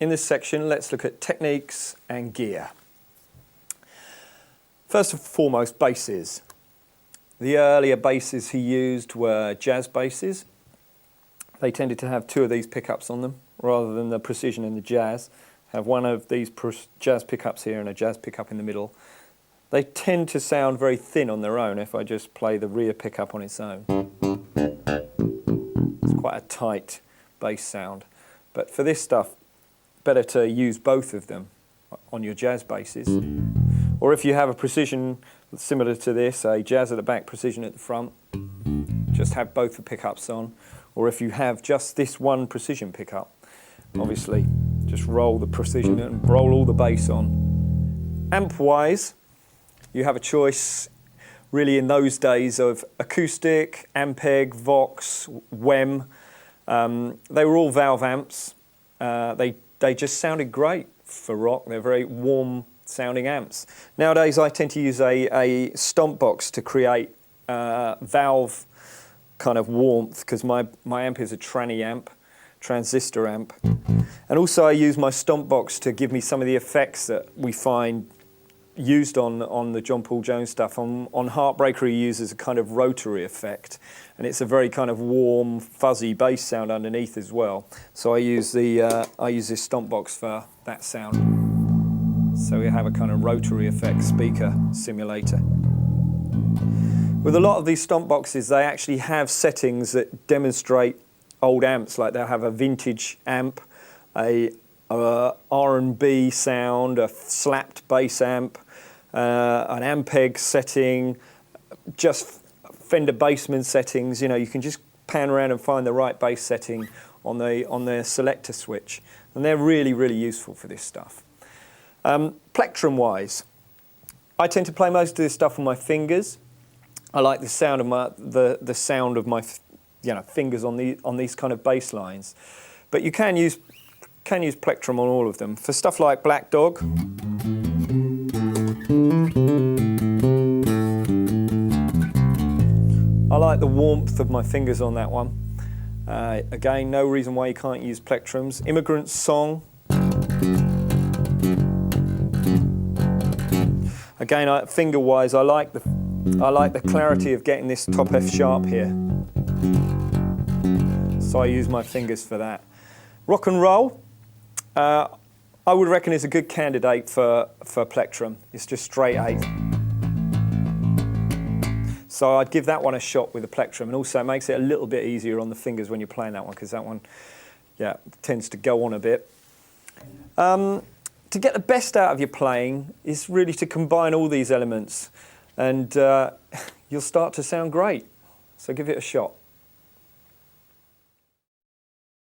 in this section, let's look at techniques and gear. First and foremost, basses. The earlier basses he used were jazz basses. They tended to have two of these pickups on them, rather than the precision in the jazz. Have one of these jazz pickups here and a jazz pickup in the middle. They tend to sound very thin on their own if I just play the rear pickup on its own. It's quite a tight bass sound. But for this stuff, better to use both of them on your jazz basses. Or if you have a precision similar to this, a jazz at the back, precision at the front, just have both the pickups on. Or if you have just this one precision pickup, obviously just roll the precision and roll all the bass on. Amp-wise, you have a choice really in those days of acoustic, Ampeg, Vox, WEM. They were all valve amps. They just sounded great for rock. They're very warm sounding amps. Nowadays I tend to use a stomp box to create valve kind of warmth, because my amp is a tranny amp, transistor amp. And also I use my stomp box to give me some of the effects that we find used on the John Paul Jones stuff. On Heartbreaker he uses a kind of rotary effect, and it's a very kind of warm, fuzzy bass sound underneath as well. So I use this stomp box for that sound. So we have a kind of rotary effect speaker simulator. With a lot of these stomp boxes, they actually have settings that demonstrate old amps, like they'll have a vintage amp, a R&B sound, a slapped bass amp, an Ampeg setting, just Fender Bassman settings. You know, you can just pan around and find the right bass setting on the selector switch, and they're really, really useful for this stuff. Plectrum-wise, I tend to play most of this stuff on my fingers. I like the sound of the sound of my fingers on these kind of bass lines, but you can use plectrum on all of them. For stuff like Black Dog, I like the warmth of my fingers on that one. Again, no reason why you can't use plectrums. Immigrant Song. Again, finger-wise, I like the clarity of getting this top F sharp here. So I use my fingers for that. Rock and roll, I would reckon is a good candidate for plectrum. It's just straight 8. So I'd give that one a shot with a plectrum, and also it makes it a little bit easier on the fingers when you're playing that one, because that one, tends to go on a bit. To get the best out of your playing is really to combine all these elements, and you'll start to sound great. So give it a shot.